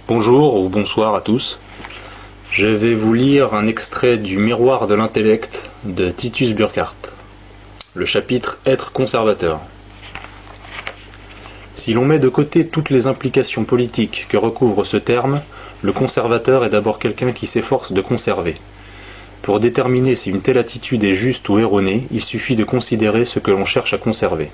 Bonjour ou bonsoir à tous. Je vais vous lire un extrait du Miroir de l'intellect de Titus Burckhardt. Le chapitre Être conservateur. Si l'on met de côté toutes les implications politiques que recouvre ce terme, le conservateur est d'abord quelqu'un qui s'efforce de conserver. Pour déterminer si une telle attitude est juste ou erronée, il suffit de considérer ce que l'on cherche à conserver.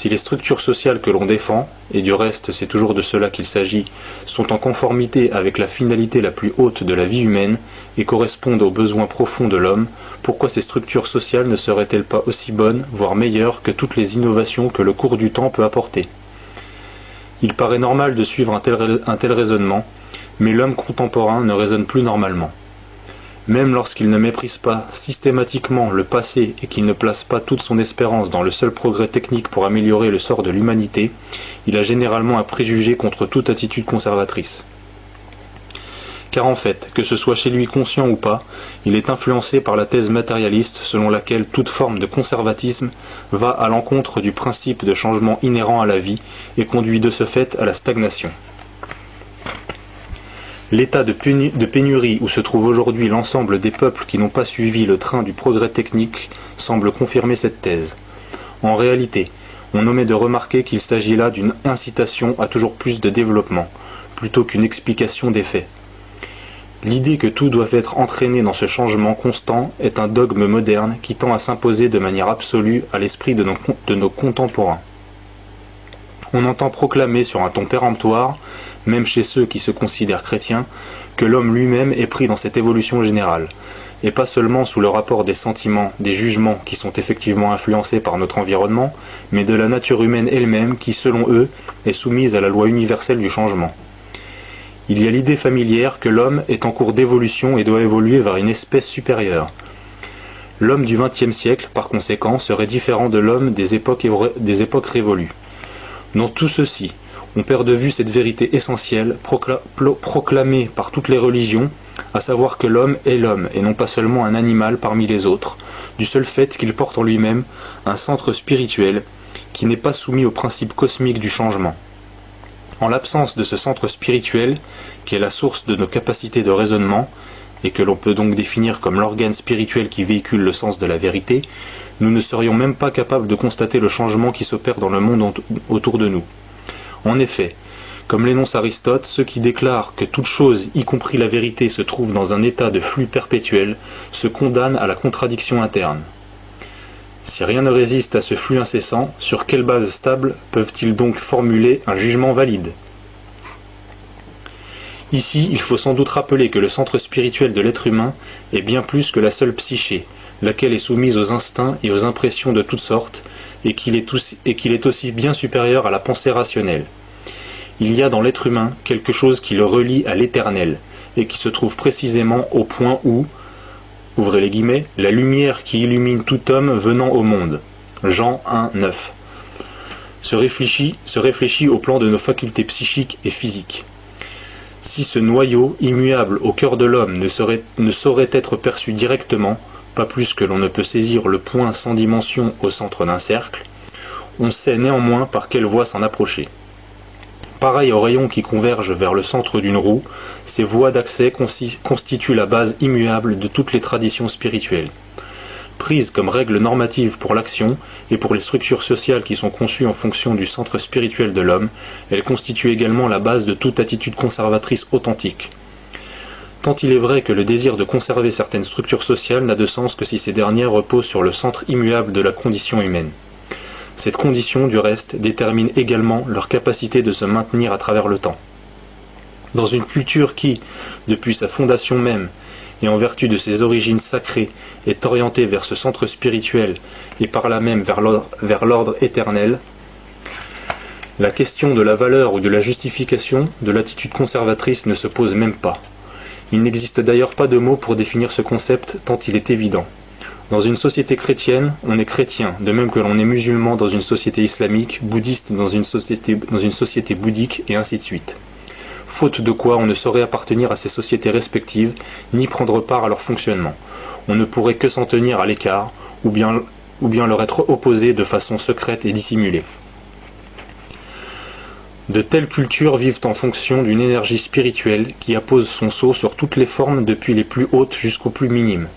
Si les structures sociales que l'on défend, et du reste c'est toujours de cela qu'il s'agit, sont en conformité avec la finalité la plus haute de la vie humaine et correspondent aux besoins profonds de l'homme, pourquoi ces structures sociales ne seraient-elles pas aussi bonnes, voire meilleures que toutes les innovations que le cours du temps peut apporter? Il paraît normal de suivre un tel raisonnement, mais l'homme contemporain ne raisonne plus normalement. Même lorsqu'il ne méprise pas systématiquement le passé et qu'il ne place pas toute son espérance dans le seul progrès technique pour améliorer le sort de l'humanité, il a généralement un préjugé contre toute attitude conservatrice. Car en fait, que ce soit chez lui conscient ou pas, il est influencé par la thèse matérialiste selon laquelle toute forme de conservatisme va à l'encontre du principe de changement inhérent à la vie et conduit de ce fait à la stagnation. L'état de pénurie où se trouve aujourd'hui l'ensemble des peuples qui n'ont pas suivi le train du progrès technique semble confirmer cette thèse. En réalité, on omet de remarquer qu'il s'agit là d'une incitation à toujours plus de développement, plutôt qu'une explication des faits. L'idée que tout doit être entraîné dans ce changement constant est un dogme moderne qui tend à s'imposer de manière absolue à l'esprit de nos contemporains. On entend proclamer sur un ton péremptoire, même chez ceux qui se considèrent chrétiens, que l'homme lui-même est pris dans cette évolution générale, et pas seulement sous le rapport des sentiments, des jugements qui sont effectivement influencés par notre environnement, mais de la nature humaine elle-même qui, selon eux, est soumise à la loi universelle du changement. Il y a l'idée familière que l'homme est en cours d'évolution et doit évoluer vers une espèce supérieure. L'homme du XXe siècle, par conséquent, serait différent de l'homme des époques révolues. Dans tout ceci, on perd de vue cette vérité essentielle, proclamée par toutes les religions, à savoir que l'homme est l'homme, et non pas seulement un animal parmi les autres, du seul fait qu'il porte en lui-même un centre spirituel qui n'est pas soumis au principe cosmique du changement. En l'absence de ce centre spirituel, qui est la source de nos capacités de raisonnement, et que l'on peut donc définir comme l'organe spirituel qui véhicule le sens de la vérité, nous ne serions même pas capables de constater le changement qui s'opère dans le monde autour de nous. En effet, comme l'énonce Aristote, ceux qui déclarent que toute chose, y compris la vérité, se trouve dans un état de flux perpétuel, se condamnent à la contradiction interne. Si rien ne résiste à ce flux incessant, sur quelle base stable peuvent-ils donc formuler un jugement valide ? Ici, il faut sans doute rappeler que le centre spirituel de l'être humain est bien plus que la seule psyché, laquelle est soumise aux instincts et aux impressions de toutes sortes, et qu'il est aussi bien supérieur à la pensée rationnelle. Il y a dans l'être humain quelque chose qui le relie à l'éternel, et qui se trouve précisément au point où, ouvrez les guillemets, la lumière qui illumine tout homme venant au monde. Jean 1, 9. Se réfléchit au plan de nos facultés psychiques et physiques. Si ce noyau, immuable au cœur de l'homme, ne saurait être perçu directement, pas plus que l'on ne peut saisir le point sans dimension au centre d'un cercle, on sait néanmoins par quelle voie s'en approcher. Pareil aux rayons qui convergent vers le centre d'une roue, ces voies d'accès constituent la base immuable de toutes les traditions spirituelles. Prises comme règle normative pour l'action et pour les structures sociales qui sont conçues en fonction du centre spirituel de l'homme, elles constituent également la base de toute attitude conservatrice authentique. Tant il est vrai que le désir de conserver certaines structures sociales n'a de sens que si ces dernières reposent sur le centre immuable de la condition humaine. Cette condition, du reste, détermine également leur capacité de se maintenir à travers le temps. Dans une culture qui, depuis sa fondation même, et en vertu de ses origines sacrées, est orientée vers ce centre spirituel et par là même vers l'ordre éternel, la question de la valeur ou de la justification de l'attitude conservatrice ne se pose même pas. Il n'existe d'ailleurs pas de mot pour définir ce concept tant il est évident. Dans une société chrétienne, on est chrétien, de même que l'on est musulman dans une société islamique, bouddhiste dans une société bouddhique, et ainsi de suite. Faute de quoi on ne saurait appartenir à ces sociétés respectives, ni prendre part à leur fonctionnement. On ne pourrait que s'en tenir à l'écart, ou bien leur être opposé de façon secrète et dissimulée. De telles cultures vivent en fonction d'une énergie spirituelle qui appose son sceau sur toutes les formes depuis les plus hautes jusqu'aux plus minimes.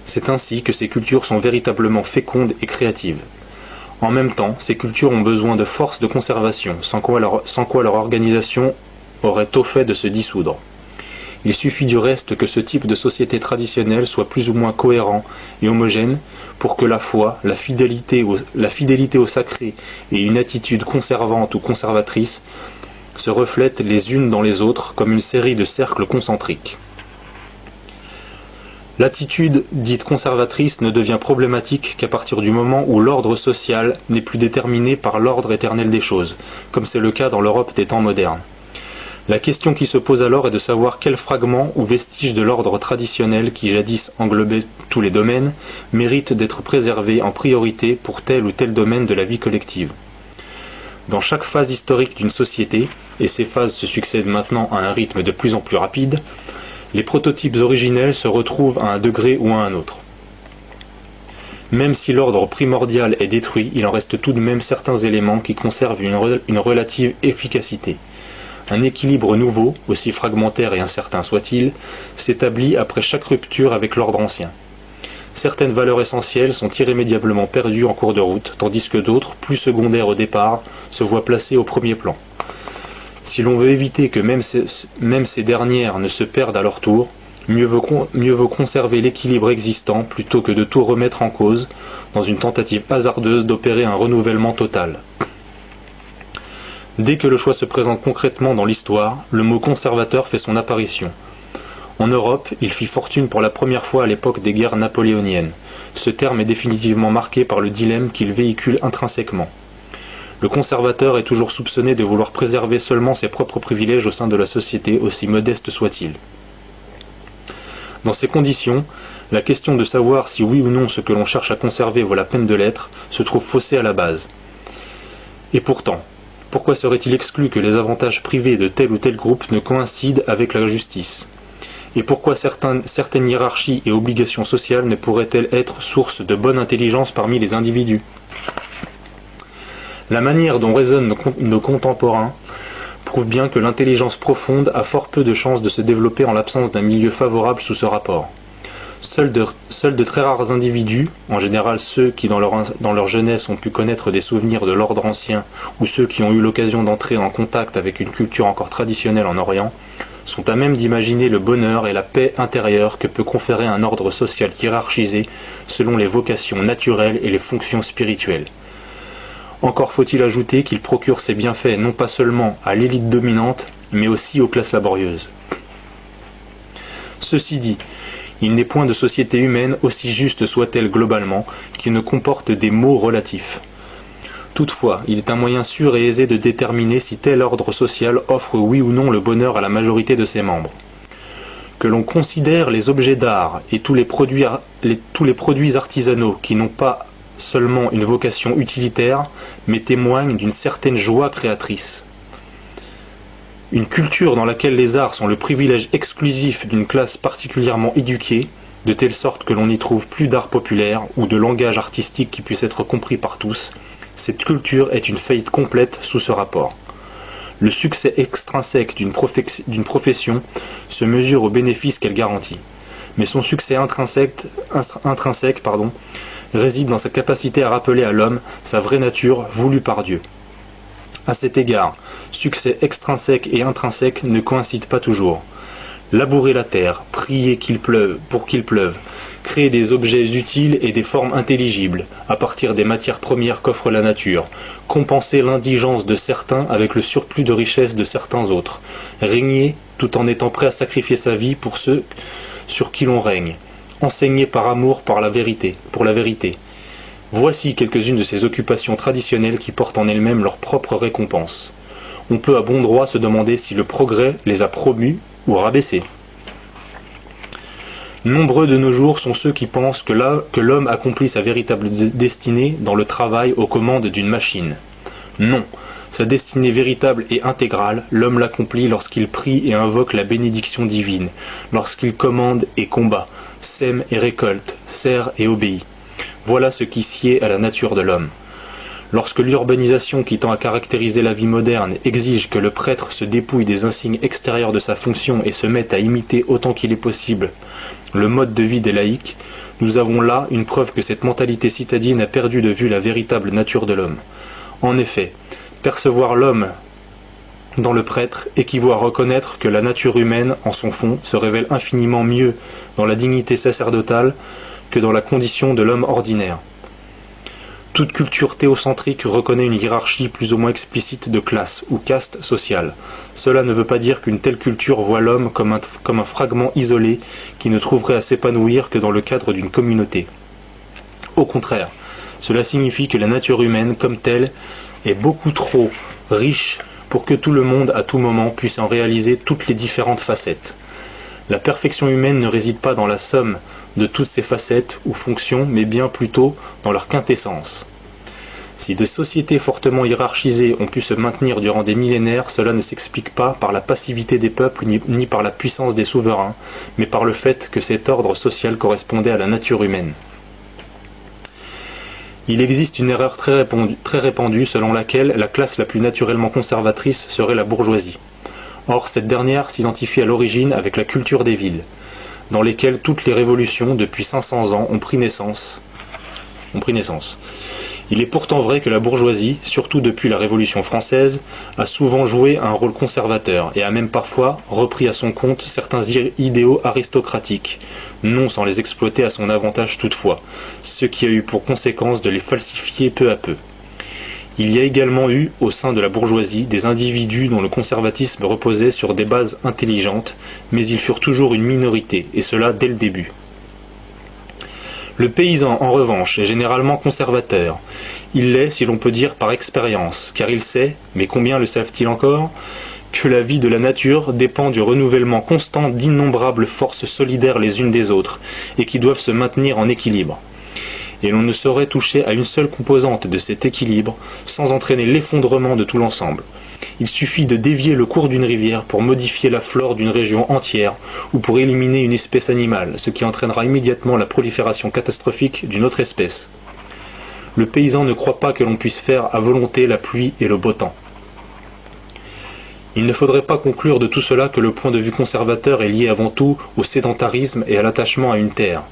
C'est ainsi que ces cultures sont véritablement fécondes et créatives. En même temps, ces cultures ont besoin de force de conservation, sans quoi leur organisation aurait tôt fait de se dissoudre. Il suffit du reste que ce type de société traditionnelle soit plus ou moins cohérent et homogène pour que la foi, la fidélité au sacré et une attitude conservante ou conservatrice se reflètent les unes dans les autres comme une série de cercles concentriques. L'attitude dite conservatrice ne devient problématique qu'à partir du moment où l'ordre social n'est plus déterminé par l'ordre éternel des choses, comme c'est le cas dans l'Europe des temps modernes. La question qui se pose alors est de savoir quels fragments ou vestiges de l'ordre traditionnel qui jadis englobait tous les domaines méritent d'être préservés en priorité pour tel ou tel domaine de la vie collective. Dans chaque phase historique d'une société, et ces phases se succèdent maintenant à un rythme de plus en plus rapide, les prototypes originels se retrouvent à un degré ou à un autre. Même si l'ordre primordial est détruit, il en reste tout de même certains éléments qui conservent une relative efficacité. Un équilibre nouveau, aussi fragmentaire et incertain soit-il, s'établit après chaque rupture avec l'ordre ancien. Certaines valeurs essentielles sont irrémédiablement perdues en cours de route, tandis que d'autres, plus secondaires au départ, se voient placées au premier plan. Si l'on veut éviter que même ces dernières ne se perdent à leur tour, mieux vaut conserver l'équilibre existant plutôt que de tout remettre en cause, dans une tentative hasardeuse d'opérer un renouvellement total. Dès que le choix se présente concrètement dans l'histoire, le mot conservateur fait son apparition. En Europe, il fit fortune pour la première fois à l'époque des guerres napoléoniennes. Ce terme est définitivement marqué par le dilemme qu'il véhicule intrinsèquement. Le conservateur est toujours soupçonné de vouloir préserver seulement ses propres privilèges au sein de la société, aussi modeste soit-il. Dans ces conditions, la question de savoir si oui ou non ce que l'on cherche à conserver vaut la peine de l'être se trouve faussée à la base. Et pourtant, pourquoi serait-il exclu que les avantages privés de tel ou tel groupe ne coïncident avec la justice? Et pourquoi certaines hiérarchies et obligations sociales ne pourraient-elles être source de bonne intelligence parmi les individus? La manière dont raisonnent nos contemporains prouve bien que l'intelligence profonde a fort peu de chances de se développer en l'absence d'un milieu favorable sous ce rapport. Seuls de très rares individus, en général ceux qui dans leur jeunesse ont pu connaître des souvenirs de l'ordre ancien ou ceux qui ont eu l'occasion d'entrer en contact avec une culture encore traditionnelle en Orient, sont à même d'imaginer le bonheur et la paix intérieure que peut conférer un ordre social hiérarchisé selon les vocations naturelles et les fonctions spirituelles. Encore faut-il ajouter qu'il procure ses bienfaits non pas seulement à l'élite dominante, mais aussi aux classes laborieuses. Ceci dit, il n'est point de société humaine, aussi juste soit-elle globalement, qui ne comporte des maux relatifs. Toutefois, il est un moyen sûr et aisé de déterminer si tel ordre social offre oui ou non le bonheur à la majorité de ses membres. Que l'on considère les objets d'art et tous les produits artisanaux qui n'ont pas seulement une vocation utilitaire, mais témoignent d'une certaine joie créatrice. Une culture dans laquelle les arts sont le privilège exclusif d'une classe particulièrement éduquée, de telle sorte que l'on n'y trouve plus d'art populaire ou de langage artistique qui puisse être compris par tous, cette culture est une faillite complète sous ce rapport. Le succès extrinsèque d'une profession se mesure aux bénéfices qu'elle garantit, mais son succès intrinsèque réside dans sa capacité à rappeler à l'homme sa vraie nature voulue par Dieu. À cet égard, succès extrinsèque et intrinsèque ne coïncident pas toujours. Labourer la terre, prier qu'il pleuve pour qu'il pleuve, créer des objets utiles et des formes intelligibles à partir des matières premières qu'offre la nature, compenser l'indigence de certains avec le surplus de richesse de certains autres, régner tout en étant prêt à sacrifier sa vie pour ceux sur qui l'on règne, enseigner par amour pour la vérité. Voici quelques-unes de ces occupations traditionnelles qui portent en elles-mêmes leur propre récompense. On peut à bon droit se demander si le progrès les a promus ou rabaissés. Nombreux de nos jours sont ceux qui pensent que l'homme accomplit sa véritable destinée dans le travail aux commandes d'une machine. Non, sa destinée véritable et intégrale, l'homme l'accomplit lorsqu'il prie et invoque la bénédiction divine, lorsqu'il commande et combat, sème et récolte, sert et obéit. Voilà ce qui sied à la nature de l'homme. Lorsque l'urbanisation qui tend à caractériser la vie moderne exige que le prêtre se dépouille des insignes extérieurs de sa fonction et se mette à imiter autant qu'il est possible le mode de vie des laïcs, nous avons là une preuve que cette mentalité citadine a perdu de vue la véritable nature de l'homme. En effet, percevoir l'homme dans le prêtre équivaut à reconnaître que la nature humaine, en son fond, se révèle infiniment mieux dans la dignité sacerdotale que dans la condition de l'homme ordinaire. Toute culture théocentrique reconnaît une hiérarchie plus ou moins explicite de classe ou caste sociale. Cela ne veut pas dire qu'une telle culture voit l'homme comme un fragment isolé qui ne trouverait à s'épanouir que dans le cadre d'une communauté. Au contraire, cela signifie que la nature humaine comme telle est beaucoup trop riche pour que tout le monde à tout moment puisse en réaliser toutes les différentes facettes. La perfection humaine ne réside pas dans la somme de toutes ces facettes ou fonctions, mais bien plutôt dans leur quintessence. Si des sociétés fortement hiérarchisées ont pu se maintenir durant des millénaires, cela ne s'explique pas par la passivité des peuples ni par la puissance des souverains, mais par le fait que cet ordre social correspondait à la nature humaine. Il existe une erreur très répandue selon laquelle la classe la plus naturellement conservatrice serait la bourgeoisie. Or, cette dernière s'identifie à l'origine avec la culture des villes, dans lesquelles toutes les révolutions depuis 500 ans ont pris naissance. Il est pourtant vrai que la bourgeoisie, surtout depuis la Révolution française, a souvent joué un rôle conservateur et a même parfois repris à son compte certains idéaux aristocratiques, non sans les exploiter à son avantage toutefois, ce qui a eu pour conséquence de les falsifier peu à peu. Il y a également eu, au sein de la bourgeoisie, des individus dont le conservatisme reposait sur des bases intelligentes, mais ils furent toujours une minorité, et cela dès le début. Le paysan, en revanche, est généralement conservateur. Il l'est, si l'on peut dire, par expérience, car il sait, mais combien le savent-ils encore, que la vie de la nature dépend du renouvellement constant d'innombrables forces solidaires les unes des autres, et qui doivent se maintenir en équilibre. Et l'on ne saurait toucher à une seule composante de cet équilibre sans entraîner l'effondrement de tout l'ensemble. Il suffit de dévier le cours d'une rivière pour modifier la flore d'une région entière ou pour éliminer une espèce animale, ce qui entraînera immédiatement la prolifération catastrophique d'une autre espèce. Le paysan ne croit pas que l'on puisse faire à volonté la pluie et le beau temps. Il ne faudrait pas conclure de tout cela que le point de vue conservateur est lié avant tout au sédentarisme et à l'attachement à une terre.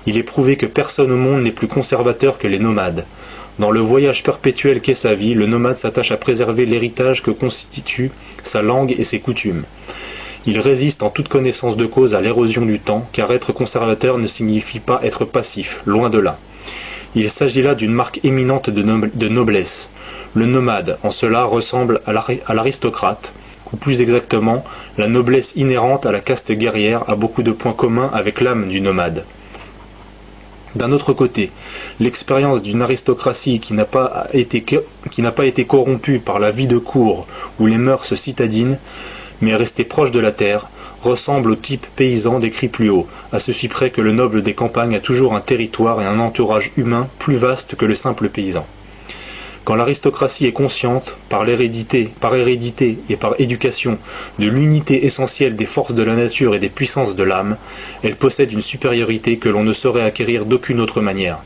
Il est prouvé que personne au monde n'est plus conservateur que les nomades. Dans le voyage perpétuel qu'est sa vie, le nomade s'attache à préserver l'héritage que constituent sa langue et ses coutumes. Il résiste en toute connaissance de cause à l'érosion du temps, car être conservateur ne signifie pas être passif, loin de là. Il s'agit là d'une marque éminente de noblesse. Le nomade, en cela, ressemble à l'aristocrate, ou plus exactement, la noblesse inhérente à la caste guerrière a beaucoup de points communs avec l'âme du nomade. D'un autre côté, l'expérience d'une aristocratie qui n'a pas été corrompue par la vie de cour ou les mœurs citadines, mais est restée proche de la terre, ressemble au type paysan décrit plus haut, à ceci près que le noble des campagnes a toujours un territoire et un entourage humain plus vaste que le simple paysan. Quand l'aristocratie est consciente, par hérédité et par éducation, de l'unité essentielle des forces de la nature et des puissances de l'âme, elle possède une supériorité que l'on ne saurait acquérir d'aucune autre manière.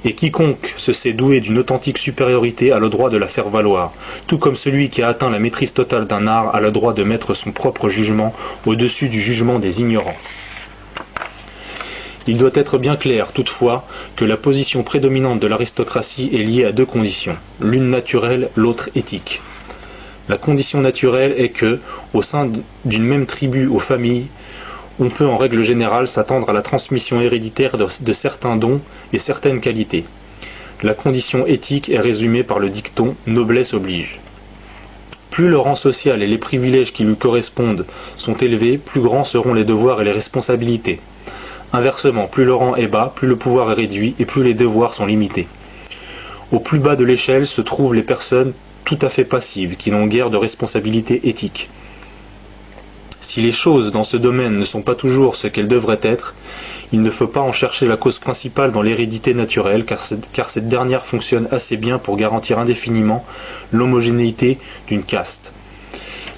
Et quiconque se sait doué d'une authentique supériorité a le droit de la faire valoir, tout comme celui qui a atteint la maîtrise totale d'un art a le droit de mettre son propre jugement au-dessus du jugement des ignorants. Il doit être bien clair, toutefois, que la position prédominante de l'aristocratie est liée à deux conditions, l'une naturelle, l'autre éthique. La condition naturelle est que, au sein d'une même tribu ou famille, on peut en règle générale s'attendre à la transmission héréditaire de certains dons et certaines qualités. La condition éthique est résumée par le dicton « noblesse oblige ». Plus le rang social et les privilèges qui lui correspondent sont élevés, plus grands seront les devoirs et les responsabilités. Inversement, plus le rang est bas, plus le pouvoir est réduit et plus les devoirs sont limités. Au plus bas de l'échelle se trouvent les personnes tout à fait passives, qui n'ont guère de responsabilité éthique. Si les choses dans ce domaine ne sont pas toujours ce qu'elles devraient être, il ne faut pas en chercher la cause principale dans l'hérédité naturelle, car cette dernière fonctionne assez bien pour garantir indéfiniment l'homogénéité d'une caste.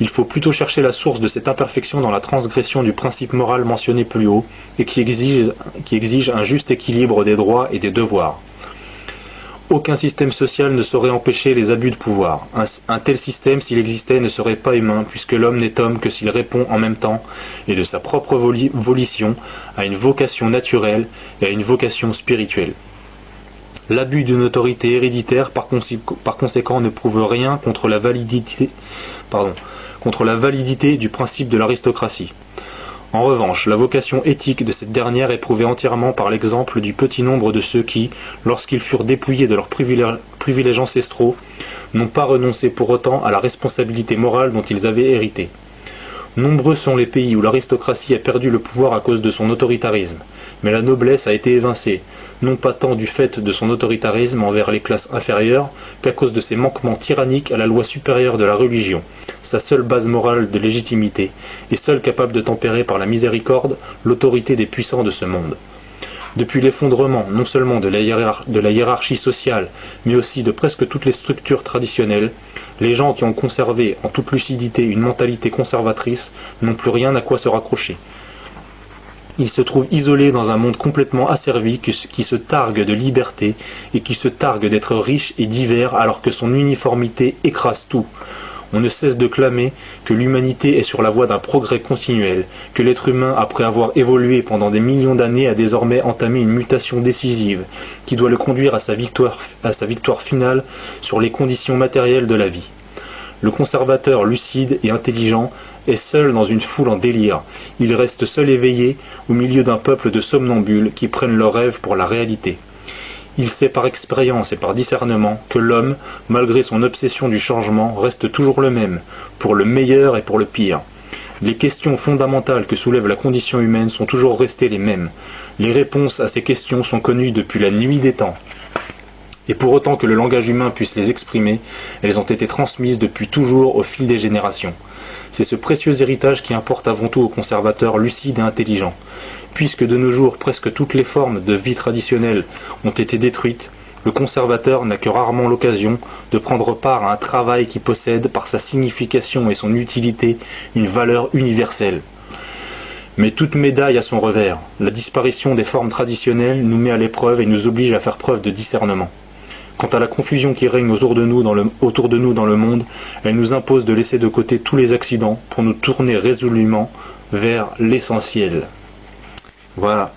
Il faut plutôt chercher la source de cette imperfection dans la transgression du principe moral mentionné plus haut et qui exige un juste équilibre des droits et des devoirs. Aucun système social ne saurait empêcher les abus de pouvoir. Un tel système, s'il existait, ne serait pas humain, puisque l'homme n'est homme que s'il répond en même temps, et de sa propre volition, à une vocation naturelle et à une vocation spirituelle. L'abus d'une autorité héréditaire, par conséquent, ne prouve rien contre la validité du principe de l'aristocratie. En revanche, la vocation éthique de cette dernière est prouvée entièrement par l'exemple du petit nombre de ceux qui, lorsqu'ils furent dépouillés de leurs privilèges ancestraux, n'ont pas renoncé pour autant à la responsabilité morale dont ils avaient hérité. Nombreux sont les pays où l'aristocratie a perdu le pouvoir à cause de son autoritarisme, mais la noblesse a été évincée, non pas tant du fait de son autoritarisme envers les classes inférieures, qu'à cause de ses manquements tyranniques à la loi supérieure de la religion, sa seule base morale de légitimité, et seule capable de tempérer par la miséricorde l'autorité des puissants de ce monde. Depuis l'effondrement non seulement de la hiérarchie sociale, mais aussi de presque toutes les structures traditionnelles, les gens qui ont conservé en toute lucidité une mentalité conservatrice n'ont plus rien à quoi se raccrocher. Ils se trouvent isolés dans un monde complètement asservi qui se targue de liberté et qui se targue d'être riche et divers alors que son uniformité écrase tout. On ne cesse de clamer que l'humanité est sur la voie d'un progrès continuel, que l'être humain, après avoir évolué pendant des millions d'années, a désormais entamé une mutation décisive, qui doit le conduire à sa victoire finale sur les conditions matérielles de la vie. Le conservateur lucide et intelligent est seul dans une foule en délire. Il reste seul éveillé au milieu d'un peuple de somnambules qui prennent leurs rêves pour la réalité. Il sait par expérience et par discernement que l'homme, malgré son obsession du changement, reste toujours le même, pour le meilleur et pour le pire. Les questions fondamentales que soulève la condition humaine sont toujours restées les mêmes. Les réponses à ces questions sont connues depuis la nuit des temps. Et pour autant que le langage humain puisse les exprimer, elles ont été transmises depuis toujours au fil des générations. C'est ce précieux héritage qui importe avant tout aux conservateurs lucides et intelligents. Puisque de nos jours presque toutes les formes de vie traditionnelles ont été détruites, le conservateur n'a que rarement l'occasion de prendre part à un travail qui possède, par sa signification et son utilité, une valeur universelle. Mais toute médaille a son revers. La disparition des formes traditionnelles nous met à l'épreuve et nous oblige à faire preuve de discernement. Quant à la confusion qui règne autour de nous dans le monde, elle nous impose de laisser de côté tous les accidents pour nous tourner résolument vers l'essentiel. Voilà.